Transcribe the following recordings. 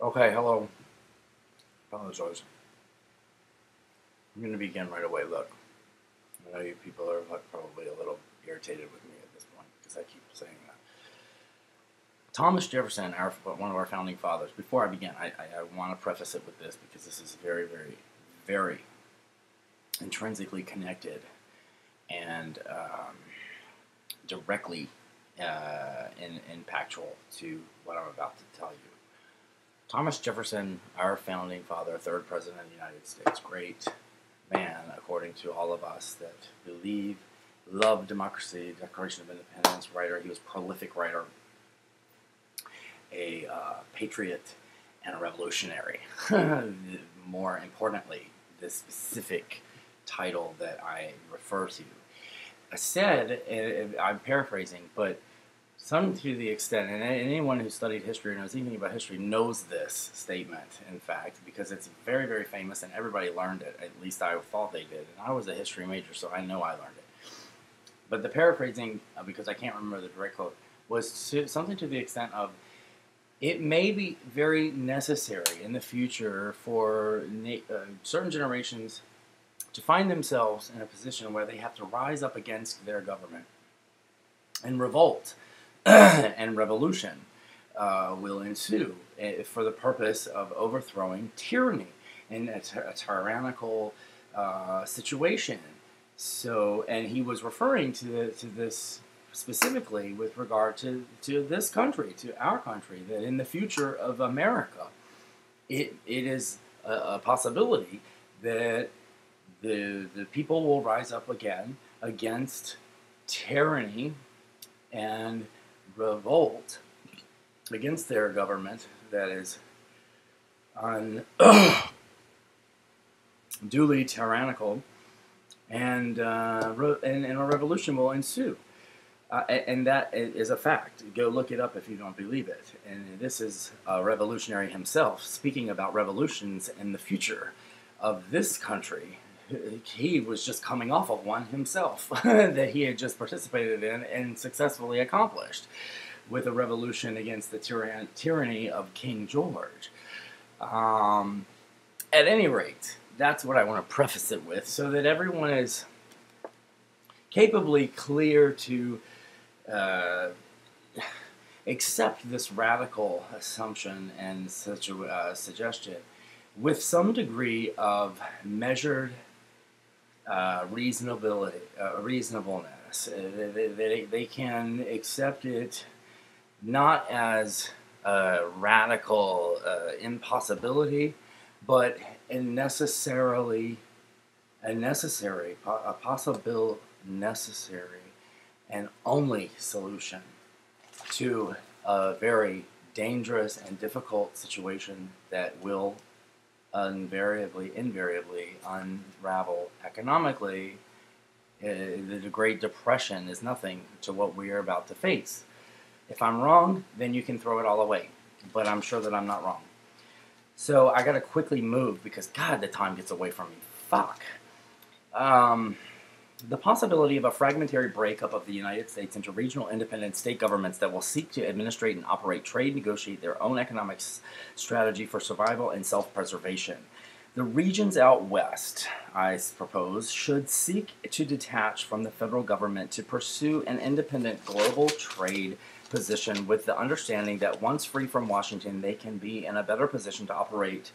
Okay, hello. Apologize. I'm going to begin right away. Look, I know you people are probably a little irritated with me at this point because I keep saying that. Thomas Jefferson, one of our founding fathers. Before I begin, I want to preface it with this because this is very, very, very intrinsically connected and directly impactful to what I'm about to tell you. Thomas Jefferson, our founding father, third president of the United States, great man, according to all of us that believe, love democracy, Declaration of Independence writer. He was a prolific writer, a patriot, and a revolutionary. More importantly, the specific title that I refer to. I said, and I'm paraphrasing, but some to the extent, and anyone who studied history or knows anything about history knows this statement, in fact, because it's very, very famous and everybody learned it. At least I thought they did. And I was a history major, so I know I learned it. But the paraphrasing, because I can't remember the direct quote, was something to the extent of, it may be very necessary in the future for certain generations to find themselves in a position where they have to rise up against their government and revolt. And revolution will ensue for the purpose of overthrowing tyranny in a tyrannical situation. So, and he was referring to this specifically with regard to this country, to our country, that in the future of America, it is a possibility that the people will rise up again against tyranny and revolt against their government that is unduly tyrannical, and a revolution will ensue. And that is a fact. Go look it up if you don't believe it. And this is a revolutionary himself speaking about revolutions in the future of this country. He was just coming off of one himself that he had just participated in and successfully accomplished with a revolution against the tyranny of King George. At any rate, that's what I want to preface it with, so that everyone is capably clear to accept this radical assumption and such a suggestion with some degree of measured reasonableness. They can accept it not as a radical impossibility, but a possible, necessary, and only solution to a very dangerous and difficult situation that will invariably unravel economically. The Great Depression is nothing to what we are about to face. If I'm wrong, then you can throw it all away, but I'm sure that I'm not wrong. So I gotta quickly move because, God, the time gets away from me. Fuck. The possibility of a fragmentary breakup of the United States into regional independent state governments that will seek to administrate and operate trade, negotiate their own economic strategy for survival and self-preservation. The regions out west, I propose, should seek to detach from the federal government to pursue an independent global trade position with the understanding that once free from Washington, they can be in a better position to operate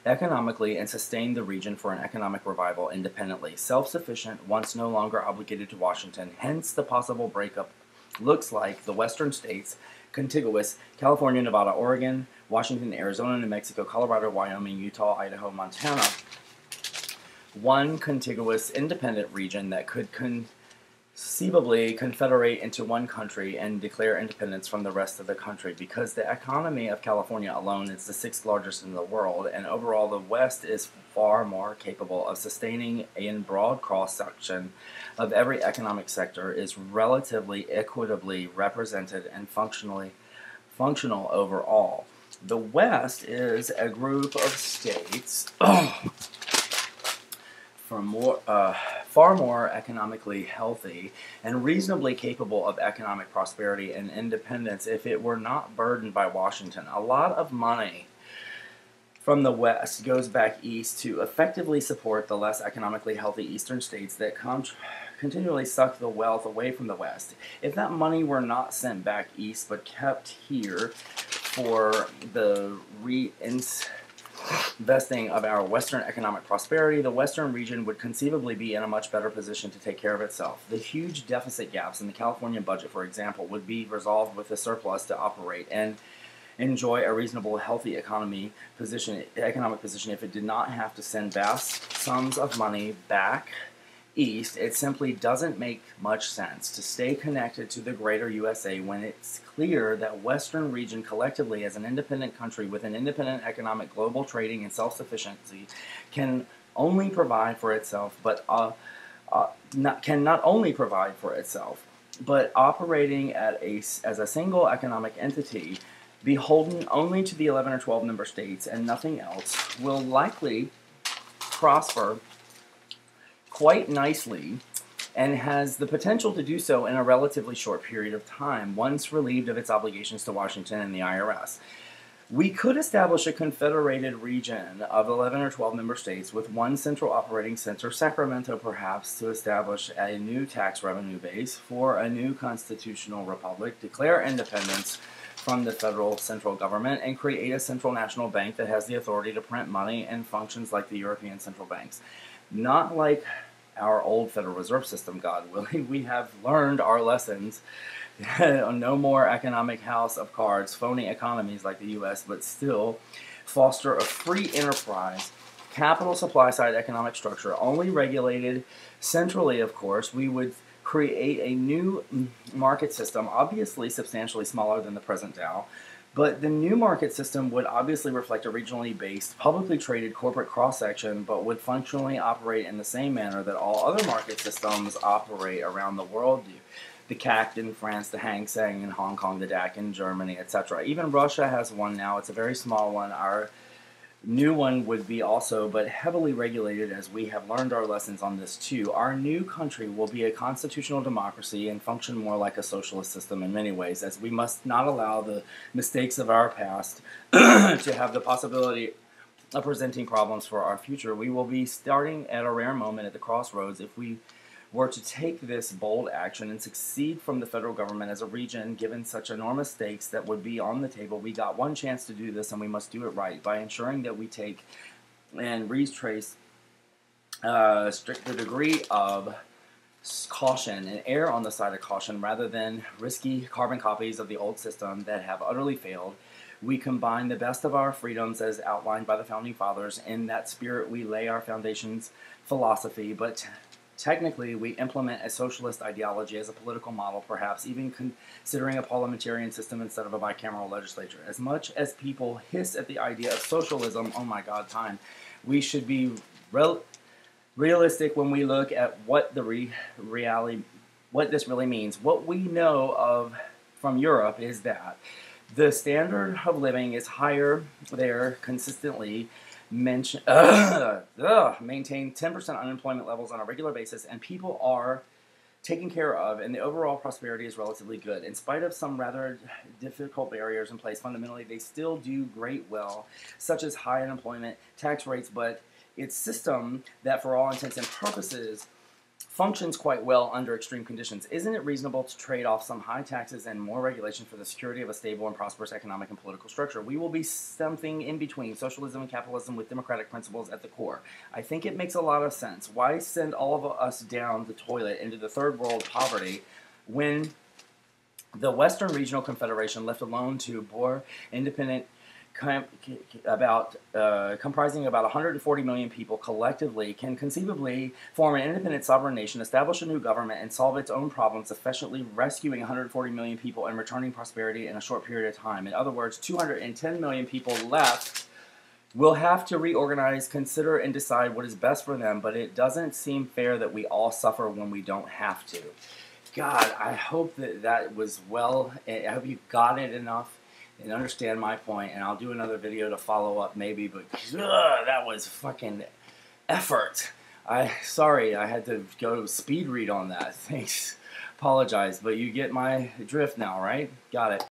economically and sustain the region for an economic revival independently, self-sufficient, once no longer obligated to Washington. Hence, the possible breakup looks like the western states, contiguous, California, Nevada, Oregon, Washington, Arizona, New Mexico, Colorado, Wyoming, Utah, Idaho, Montana. One contiguous independent region that could conceivably confederate into one country and declare independence from the rest of the country, because the economy of California alone is the sixth largest in the world, and overall the West is far more capable of sustaining a broad cross-section of every economic sector, is relatively equitably represented and functional overall. The West is a group of states far more economically healthy and reasonably capable of economic prosperity and independence if it were not burdened by Washington. A lot of money from the West goes back east to effectively support the less economically healthy eastern states that continually suck the wealth away from the West. If that money were not sent back east but kept here for the reinvesting of our Western economic prosperity, the Western region would conceivably be in a much better position to take care of itself. The huge deficit gaps in the California budget, for example, would be resolved with a surplus to operate and enjoy a reasonable, healthy economic position if it did not have to send vast sums of money back east. It simply doesn't make much sense to stay connected to the greater USA when it's clear that Western region collectively as an independent country with an independent economic global trading and self-sufficiency can only provide for itself, but not only provide for itself, but operating as a single economic entity beholden only to the 11 or 12 member states and nothing else, will likely prosper quite nicely and has the potential to do so in a relatively short period of time, once relieved of its obligations to Washington and the IRS. We could establish a confederated region of 11 or 12 member states with one central operating center, Sacramento perhaps, to establish a new tax revenue base for a new constitutional republic, declare independence from the federal central government, and create a central national bank that has the authority to print money and functions like the European central banks. Not like our old Federal Reserve System, God willing. We have learned our lessons. No more economic house of cards, phony economies like the U.S., but still foster a free enterprise, capital supply side economic structure, only regulated centrally, of course. We would create a new market system, obviously substantially smaller than the present Dow, but the new market system would obviously reflect a regionally based, publicly traded corporate cross-section, but would functionally operate in the same manner that all other market systems operate around the world do. The CAC in France, the Hang Seng in Hong Kong, the DAC in Germany, etc. Even Russia has one now. It's a very small one. Our new one would be also, but heavily regulated, as we have learned our lessons on this too. Our new country will be a constitutional democracy and function more like a socialist system in many ways, as we must not allow the mistakes of our past to have the possibility of presenting problems for our future. We will be starting at a rare moment at the crossroads if we were to take this bold action and succeed from the federal government as a region, given such enormous stakes that would be on the table. We got one chance to do this, and we must do it right by ensuring that we take and retrace the degree of caution and err on the side of caution rather than risky carbon copies of the old system that have utterly failed. We combine the best of our freedoms as outlined by the Founding Fathers. In that spirit, we lay our foundations philosophy, but technically, we implement a socialist ideology as a political model, perhaps even considering a parliamentarian system instead of a bicameral legislature. As much as people hiss at the idea of socialism, oh my God, we should be realistic when we look at what what this really means. What we know of from Europe is that the standard of living is higher there consistently. Maintain 10% unemployment levels on a regular basis, and people are taken care of, and the overall prosperity is relatively good. In spite of some rather difficult barriers in place, fundamentally, they still do great well, such as high unemployment, tax rates, but its system that, for all intents and purposes, functions quite well under extreme conditions. Isn't it reasonable to trade off some high taxes and more regulation for the security of a stable and prosperous economic and political structure? We will be something in between socialism and capitalism with democratic principles at the core. I think it makes a lot of sense. Why send all of us down the toilet into the third world poverty when the Western Regional Confederation, left alone to bore independent comprising about 140 million people collectively, can conceivably form an independent sovereign nation, establish a new government, and solve its own problems, efficiently rescuing 140 million people and returning prosperity in a short period of time. In other words, 210 million people left will have to reorganize, consider, and decide what is best for them, but it doesn't seem fair that we all suffer when we don't have to. God, I hope that was well. I hope you got it enough and understand my point, and I'll do another video to follow up maybe, but that was fucking effort. Sorry, I had to go speed read on that. Thanks. Apologize, but you get my drift now, right? Got it.